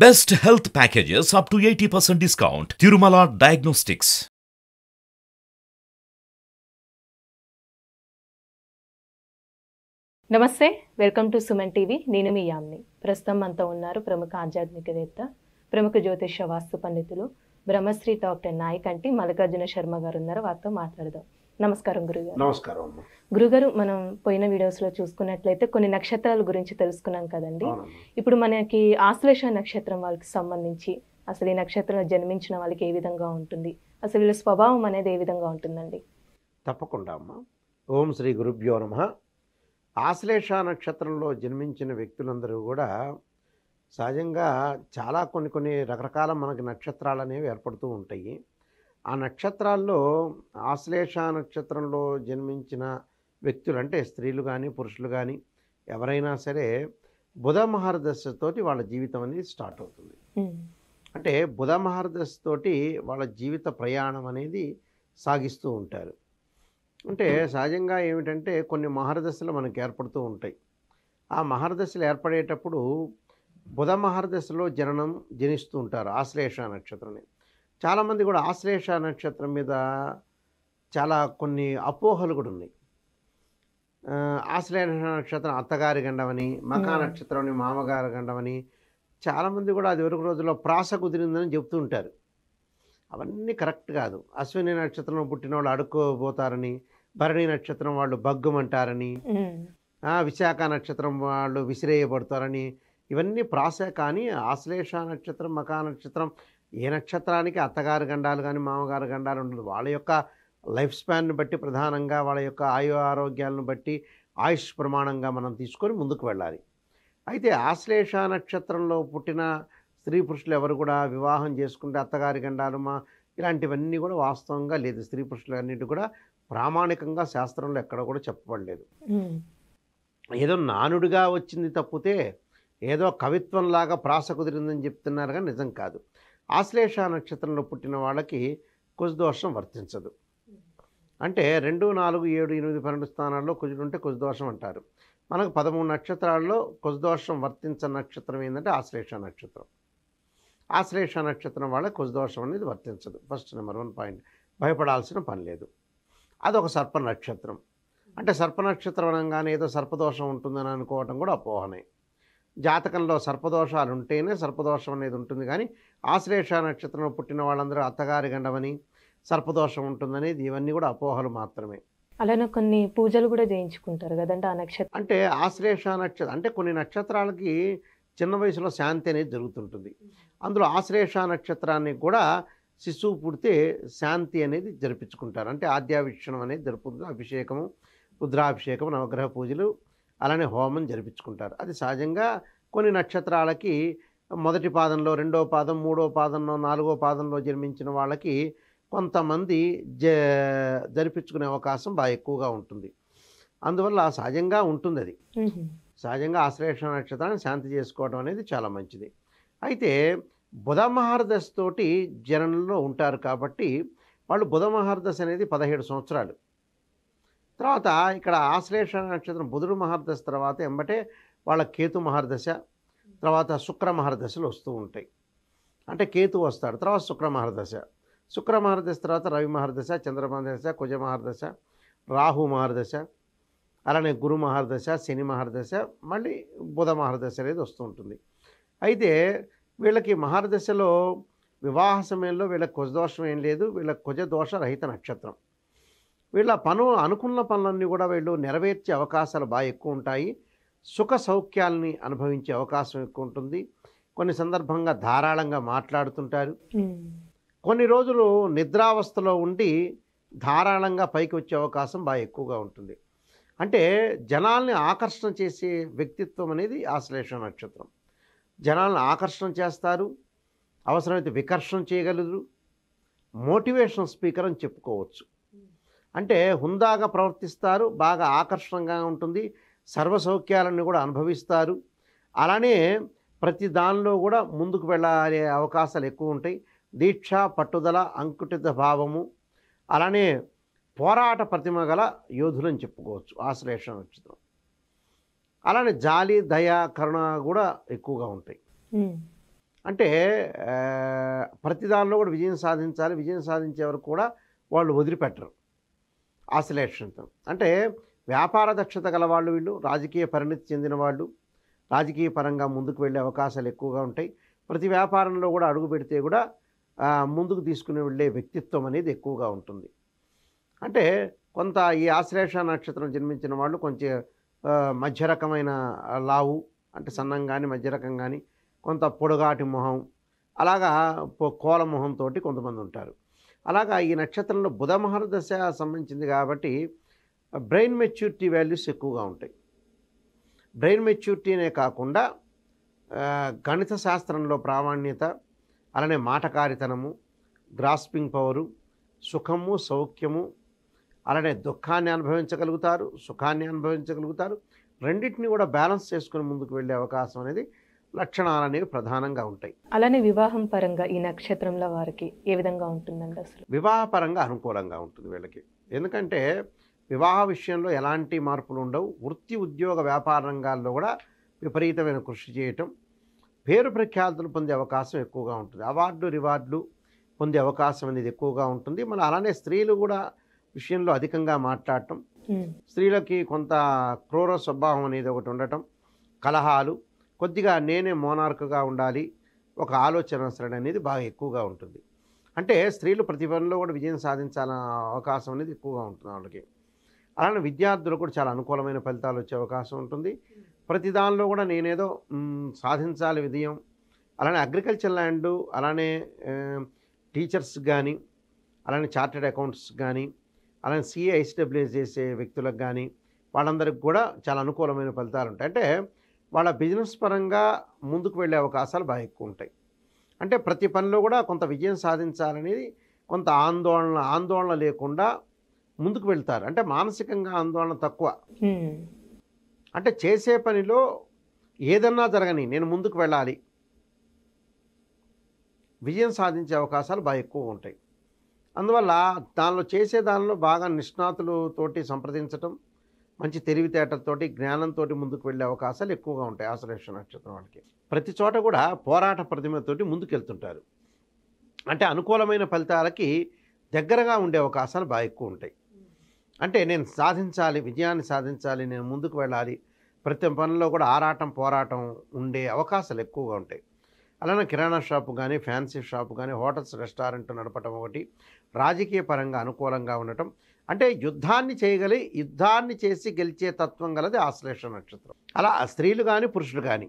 Best health packages up to 80% discount. Tirumala Diagnostics. నమస్తే, welcome to Suman TV. నేను మీ యామ్ని. ప్రస్తుతం మనతో ఉన్నారు ప్రముఖ ఆధ్యాత్మికవేత్త, ప్రముఖ జ్యోతిష వాస్తు పండితులు, బ్రహ్మశ్రీ డాక్టర్ నాయకంటి మల్లికార్జున శర్మ గారు ఉన్నారు. వారితో మాట్లాడదాం. నమస్కారం గురుగారు. నమస్కారం. గురుగారు, మనం పోయిన వీడియోస్లో చూసుకున్నట్లయితే కొన్ని నక్షత్రాల గురించి తెలుసుకున్నాం కదండి. ఇప్పుడు మనకి ఆశ్లేష నక్షత్రం వాళ్ళకి సంబంధించి అసలు ఈ నక్షత్రంలో జన్మించిన వాళ్ళకి ఏ విధంగా ఉంటుంది, అసలు వీళ్ళ స్వభావం అనేది ఏ విధంగా ఉంటుందండి? తప్పకుండా అమ్మ. ఓం శ్రీ గురుభ్యో నమః. ఆశ్లేష నక్షత్రంలో జన్మించిన వ్యక్తులందరూ కూడా సహజంగా చాలా కొన్ని రకరకాల మనకి నక్షత్రాలు అనేవి ఏర్పడుతూ ఉంటాయి. ఆ నక్షత్రాల్లో ఆశ్లేష నక్షత్రంలో జన్మించిన వ్యక్తులు అంటే స్త్రీలు కానీ పురుషులు కానీ ఎవరైనా సరే బుధ మహర్దశతోటి వాళ్ళ జీవితం అనేది స్టార్ట్ అవుతుంది. అంటే బుధ మహర్దశతోటి వాళ్ళ జీవిత ప్రయాణం అనేది సాగిస్తూ ఉంటారు. అంటే సహజంగా ఏమిటంటే కొన్ని మహర్దశలు మనకు ఏర్పడుతూ ఉంటాయి. ఆ మహర్దశలు ఏర్పడేటప్పుడు బుధ మహర్దశలో జనిస్తూ ఉంటారు ఆశ్లేష నక్షత్రాన్ని. చాలామంది కూడా ఆశ్లేష నక్షత్రం మీద చాలా కొన్ని అపోహలు కూడా ఉన్నాయి. ఆశ్లేష నక్షత్రం అత్తగారి గండమని, మకా నక్షత్రం అని మామగారి గండమని, చాలామంది కూడా అది వరకు రోజుల్లో ప్రాస కుదిరిందని చెప్తూ ఉంటారు. అవన్నీ కరెక్ట్ కాదు. అశ్విని నక్షత్రంలో పుట్టిన వాళ్ళు అడుక్కోబోతారని, భరణి నక్షత్రం వాళ్ళు బగ్గుమంటారని, విశాఖ నక్షత్రం వాళ్ళు విసిరేయబడతారని, ఇవన్నీ ప్రాసే. కానీ ఆశ్లేష నక్షత్రం, మకా నక్షత్రం ఏ నక్షత్రానికి అత్తగారి గండాలు కానీ మామగారి గండాలు ఉండదు. వాళ్ళ యొక్క లైఫ్ స్పాన్ని బట్టి, ప్రధానంగా వాళ్ళ యొక్క ఆరోగ్యాలను బట్టి ఆయుష్ ప్రమాణంగా మనం తీసుకొని ముందుకు వెళ్ళాలి. అయితే ఆశ్లేష నక్షత్రంలో పుట్టిన స్త్రీ పురుషులు ఎవరు కూడా వివాహం చేసుకుంటే అత్తగారి గండాలు ఇలాంటివన్నీ కూడా వాస్తవంగా లేదు. స్త్రీ పురుషులు అన్నిటి కూడా ప్రామాణికంగా శాస్త్రంలో ఎక్కడ కూడా చెప్పబడలేదు. ఏదో నానుడిగా వచ్చింది తప్పితే ఏదో కవిత్వంలాగా ప్రాస కుదిరిందని చెప్తున్నారు, కానీ నిజం కాదు. ఆశ్లేష నక్షత్రంలో పుట్టిన వాళ్ళకి కుజదోషం వర్తించదు. అంటే 2, 4, 7, 8, 12 స్థానాల్లో కుజుడు ఉంటే కుజదోషం అంటారు. మనకు 13 నక్షత్రాల్లో కుజదోషం వర్తించని నక్షత్రం ఏంటంటే ఆశ్లేష నక్షత్రం. ఆశ్లేష నక్షత్రం వాళ్ళ కుజదోషం అనేది వర్తించదు. First number 1 point. భయపడాల్సిన పని లేదు. అదొక సర్ప నక్షత్రం. అంటే సర్ప నక్షత్రం అనగానే ఏదో సర్పదోషం ఉంటుందని అనుకోవటం కూడా అపోహనే. జాతకంలో సర్పదోషాలు ఉంటేనే సర్పదోషం అనేది ఉంటుంది. కానీ ఆశ్లేష నక్షత్రంలో పుట్టిన వాళ్ళందరూ అత్తగారి గండమని, సర్పదోషం ఉంటుందనేది ఇవన్నీ కూడా అపోహలు మాత్రమే. అలానే కొన్ని పూజలు కూడా చేయించుకుంటారు కదండి ఆ నక్షత్రం. అంటే ఆశ్లేష నక్షత్రం అంటే కొన్ని నక్షత్రాలకి చిన్న వయసులో శాంతి అనేది జరుగుతుంటుంది. అందులో ఆశ్లేష నక్షత్రానికి కూడా శిశువు పుడితే శాంతి అనేది జరిపించుకుంటారు. అంటే ఆద్యావిక్షణం అనేది జరుపుకుంటారు. అభిషేకము, రుద్రాభిషేకం, నవగ్రహ పూజలు, అలానే హోమం జరిపించుకుంటారు. అది సహజంగా కొన్ని నక్షత్రాలకి మొదటి పాదంలో, 2వ పాదం, 3వ పాదంలో, 4వ పాదంలో జన్మించిన వాళ్ళకి కొంతమంది జరిపించుకునే అవకాశం బాగా ఎక్కువగా ఉంటుంది. అందువల్ల సహజంగా ఉంటుంది. అది సహజంగా ఆశ్లేష నక్షత్రాన్ని శాంతి చేసుకోవడం అనేది చాలా మంచిది. అయితే బుధ మహర్దశతోటి జనంలో ఉంటారు కాబట్టి వాళ్ళు బుధ మహర్దశ అనేది 17 సంవత్సరాలు. తర్వాత ఇక్కడ ఆశ్లేష నక్షత్రం బుధుడు మహర్దశ తర్వాత ఎంబటే వాళ్ళ కేతు మహర్దశ, తర్వాత శుక్ర మహర్దశలు వస్తూ ఉంటాయి. అంటే కేతు వస్తాడు, తర్వాత శుక్ర మహర్దశ, శుక్ర మహర్దశ తర్వాత రవి మహర్దశ, చంద్ర మహర్దశ, కుజ మహర్దశ, రాహు మహర్దశ, అలానే గురు మహర్దశ, శని మహర్దశ, మళ్ళీ బుధ మహర్దశ అనేది వస్తూ ఉంటుంది. అయితే వీళ్ళకి మహర్దశలో వివాహ సమయంలో వీళ్ళకి కుజదోషం ఏం లేదు. వీళ్ళ కుజదోష రహిత నక్షత్రం. వీళ్ళ అనుకున్న పనులన్నీ కూడా వీళ్ళు నెరవేర్చే అవకాశాలు బాగా ఎక్కువ ఉంటాయి. సుఖ సౌఖ్యాలని అనుభవించే అవకాశం ఎక్కువ ఉంటుంది. కొన్ని సందర్భంగా ధారాళంగా మాట్లాడుతుంటారు. కొన్ని రోజులు నిద్రావస్థలో ఉండి ధారాళంగా పైకి వచ్చే అవకాశం బాగా ఎక్కువగా ఉంటుంది. అంటే జనాల్ని ఆకర్షణ చేసే వ్యక్తిత్వం అనేది ఆశ్లేష నక్షత్రం. జనాలను ఆకర్షణ చేస్తారు, అవసరమైతే వికర్షణ చేయగలరు, మోటివేషనల్ స్పీకర్ అని చెప్పుకోవచ్చు. అంటే హుందాగా ప్రవర్తిస్తారు, బాగా ఆకర్షణగా ఉంటుంది, సర్వ సౌఖ్యాలను కూడా అనుభవిస్తారు. అలానే ప్రతి దానిలో కూడా ముందుకు వెళ్ళే అవకాశాలు ఎక్కువ ఉంటాయి. దీక్ష, పట్టుదల, అంకుటిత భావము, అలానే పోరాట ప్రతిమ గల యోధులని చెప్పుకోవచ్చు ఆశ్లేష నక్షత్రం. అలానే జాలి, దయ, కరుణ కూడా ఎక్కువగా ఉంటాయి. అంటే ప్రతి దానిలో కూడా విజయం సాధించాలి, విజయం సాధించే వరకు కూడా వాళ్ళు వదిలిపెట్టరు ఆశ్లేషణతో. అంటే వ్యాపార దక్షత గల వాళ్ళు, వీళ్ళు రాజకీయ పరిణితి చెందిన వాళ్ళు, రాజకీయ పరంగా ముందుకు వెళ్ళే అవకాశాలు ఎక్కువగా ఉంటాయి. ప్రతి వ్యాపారంలో కూడా అడుగు పెడితే కూడా ముందుకు తీసుకుని వెళ్ళే వ్యక్తిత్వం అనేది ఎక్కువగా ఉంటుంది. అంటే కొంత ఈ ఆశ్లేష నక్షత్రం జన్మించిన వాళ్ళు కొంచెం మధ్య రకమైన లావు, అంటే సన్నం కానీ మధ్య రకం కానీ, కొంత పొడుగాటి మొహం, అలాగా కోల మొహంతో కొంతమంది ఉంటారు. అలాగా ఈ నక్షత్రంలో బుధ మహర్దశ సంబంధించింది కాబట్టి బ్రెయిన్ మెచ్యూరిటీ వాల్యూస్ ఎక్కువగా ఉంటాయి. బ్రెయిన్ మెచ్యూరిటీనే కాకుండా గణిత శాస్త్రంలో ప్రామాణ్యత, అలానే మాటకారితనము, గ్రాస్పింగ్ పవరు, సుఖము సౌఖ్యము, అలానే దుఃఖాన్ని అనుభవించగలుగుతారు, సుఖాన్ని అనుభవించగలుగుతారు. రెండింటిని కూడా బ్యాలెన్స్ చేసుకుని ముందుకు వెళ్ళే అవకాశం అనేది లక్షణాలు అనేవి ప్రధానంగా ఉంటాయి. అలానే వివాహం పరంగా ఈ నక్షత్రంలో వారికి ఏ విధంగా ఉంటుందండి? అసలు వివాహపరంగా అనుకూలంగా ఉంటుంది వీళ్ళకి. ఎందుకంటే వివాహ విషయంలో ఎలాంటి మార్పులు ఉండవు. వృత్తి ఉద్యోగ వ్యాపార రంగాల్లో కూడా విపరీతమైన కృషి చేయటం, పేరు ప్రఖ్యాతులు పొందే అవకాశం ఎక్కువగా ఉంటుంది. అవార్డు రివార్డులు పొందే అవకాశం అనేది ఎక్కువగా ఉంటుంది. మళ్ళీ అలానే స్త్రీలు కూడా విషయంలో అధికంగా మాట్లాడటం, స్త్రీలకి కొంత క్రూర స్వభావం అనేది ఒకటి ఉండటం, కలహాలు, కొద్దిగా నేనే మోనార్క్గా ఉండాలి, ఒక ఆలోచన సరణ అనేది బాగా ఎక్కువగా ఉంటుంది. అంటే స్త్రీలు ప్రతి పనిలో కూడా విజయం సాధించాలన్న అవకాశం అనేది ఎక్కువగా ఉంటుంది వాళ్ళకి. అలానే విద్యార్థులు కూడా చాలా అనుకూలమైన ఫలితాలు వచ్చే అవకాశం ఉంటుంది. ప్రతి దానిలో కూడా నేనేదో సాధించాలి విజయం. అలానే అగ్రికల్చర్ ల్యాండ్, అలానే టీచర్స్ కానీ, అలానే చార్టెడ్ అకౌంట్స్ కానీ, అలానే సిఐఎస్డబ్ల్యూఎస్ చేసే వ్యక్తులకు కానీ వాళ్ళందరికీ కూడా చాలా అనుకూలమైన ఫలితాలు ఉంటాయి. అంటే వాళ్ళ బిజినెస్ పరంగా ముందుకు వెళ్ళే అవకాశాలు బాగా ఎక్కువ ఉంటాయి. అంటే ప్రతి పనిలో కూడా కొంత విజయం సాధించాలనేది, కొంత ఆందోళన లేకుండా ముందుకు వెళ్తారు. అంటే మానసికంగా ఆందోళన తక్కువ. అంటే చేసే పనిలో ఏదన్నా జరగని నేను ముందుకు వెళ్ళాలి, విజయం సాధించే అవకాశాలు బాగా ఎక్కువ ఉంటాయి. అందువల్ల దానిలో బాగా నిష్ణాతులతోటి సంప్రదించటం, మంచి తెలివితేటలతోటి జ్ఞానంతో ముందుకు వెళ్ళే అవకాశాలు ఎక్కువగా ఉంటాయి ఆశ్లేష నక్షత్రం వాళ్ళకి. ప్రతి చోట కూడా పోరాట ప్రతిమతోటి ముందుకెళ్తుంటారు. అంటే అనుకూలమైన ఫలితాలకి దగ్గరగా ఉండే అవకాశాలు బాగా ఎక్కువ ఉంటాయి. అంటే నేను సాధించాలి, విజయాన్ని సాధించాలి, నేను ముందుకు వెళ్ళాలి, ప్రతి పనిలో కూడా ఆరాటం పోరాటం ఉండే అవకాశాలు ఎక్కువగా ఉంటాయి. అలానే కిరాణా షాపు కానీ, ఫ్యాన్సీ షాపు కానీ, హోటల్స్ రెస్టారెంట్ నడపటం ఒకటి, రాజకీయ పరంగా అనుకూలంగా ఉండటం. అంటే యుద్ధాన్ని చేసి గెలిచే తత్వం గలది ఆశ్లేష నక్షత్రం. అలా స్త్రీలు కానీ పురుషులు కానీ,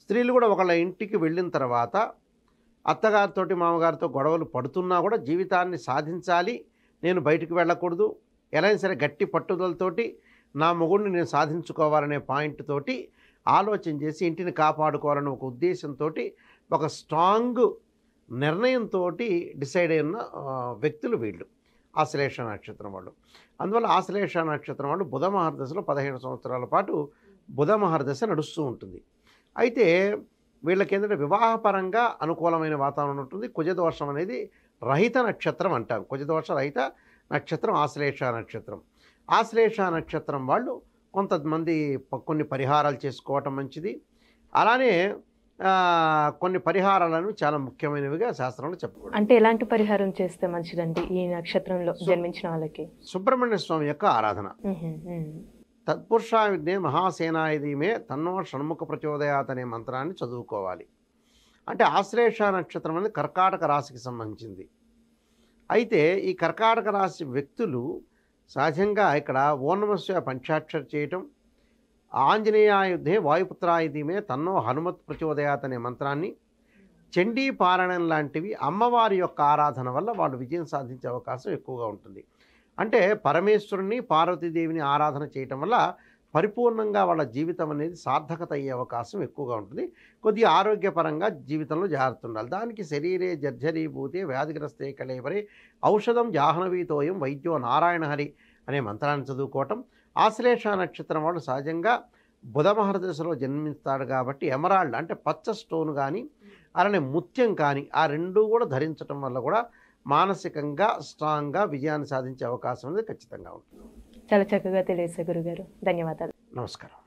స్త్రీలు కూడా ఒకళ్ళ ఇంటికి వెళ్ళిన తర్వాత అత్తగారితో మామగారితో గొడవలు పడుతున్నా కూడా జీవితాన్ని సాధించాలి, నేను బయటికి వెళ్ళకూడదు, ఎలా సరే గట్టి పట్టుదలతోటి నా మొగుడిని నేను సాధించుకోవాలనే పాయింట్ తోటి ఆలోచన చేసి ఇంటిని కాపాడుకోవాలనే ఒక ఉద్దేశంతో, ఒక స్ట్రాంగ్ నిర్ణయంతో డిసైడ్ అయిన వ్యక్తులు వీళ్ళు ఆశ్లేష నక్షత్రం వాళ్ళు. అందువల్ల ఆశ్లేష నక్షత్రం వాళ్ళు బుధ మహర్దశలో 15 సంవత్సరాల పాటు బుధ మహర్దశ నడుస్తూ ఉంటుంది. అయితే వీళ్ళకి ఏంటంటే వివాహపరంగా అనుకూలమైన వాతావరణం ఉంటుంది. కుజదోషం అనేది రహిత నక్షత్రం అంటాం. కుజదోష రహిత నక్షత్రం ఆశ్లేష నక్షత్రం. ఆశ్లేష నక్షత్రం వాళ్ళు కొంతమంది కొన్ని పరిహారాలు చేసుకోవటం మంచిది. అలానే కొన్ని పరిహారాలను చాలా ముఖ్యమైనవిగా శాస్త్రంలో చెప్పకూడదు. అంటే ఎలాంటి పరిహారం చేస్తే మంచిదండి ఈ నక్షత్రంలో జన్మించిన వాళ్ళకి? సుబ్రహ్మణ్య స్వామి యొక్క ఆరాధన. తత్పురుషా విద్యే మహాసేనాయుధీమే తన్నో షణ్ముఖ ప్రచోదయాత్ అనే మంత్రాన్ని చదువుకోవాలి. అంటే ఆశ్లేష నక్షత్రం అనేది కర్కాటక రాశికి సంబంధించింది. అయితే ఈ కర్కాటక రాశి వ్యక్తులు సహజంగా ఇక్కడ ఓర్ణమస్య పంచాక్షరి చేయటం, ఆంజనేయాయుధే వాయుపుత్రాయుధీమే తన్నో హనుమత్ ప్రచోదయాత్ అనే మంత్రాన్ని, చండీ పారాయణం లాంటివి అమ్మవారి యొక్క ఆరాధన వల్ల వాళ్ళు విజయం సాధించే అవకాశం ఎక్కువగా ఉంటుంది. అంటే పరమేశ్వరుని పార్వతీదేవిని ఆరాధన చేయటం వల్ల పరిపూర్ణంగా వాళ్ళ జీవితం అనేది సార్థకత అయ్యే అవకాశం ఎక్కువగా ఉంటుంది. కొద్దిగా ఆరోగ్యపరంగా జీవితంలో జాగ్రత్త ఉండాలి. దానికి శరీరే జర్జరీభూతే వ్యాధిగ్రస్తే కళేవరే ఔషధం జాహ్నవీతోయం వైద్యో నారాయణ హరి అనే మంత్రాన్ని చదువుకోవటం. ఆశ్లేష నక్షత్రం వాళ్ళు సహజంగా బుధ మహర్దశలో జన్మిస్తాడు కాబట్టి ఎమరాల్డ్ అంటే పచ్చ స్టోన్ కానీ, అలానే ముత్యం కానీ, ఆ రెండూ కూడా ధరించడం వల్ల కూడా మానసికంగా స్ట్రాంగ్గా విజయాన్ని సాధించే అవకాశం అనేది ఖచ్చితంగా ఉంటుంది. చాలా చక్కగా తెలియజేశారు గురుగారు. ధన్యవాదాలు. నమస్కారం.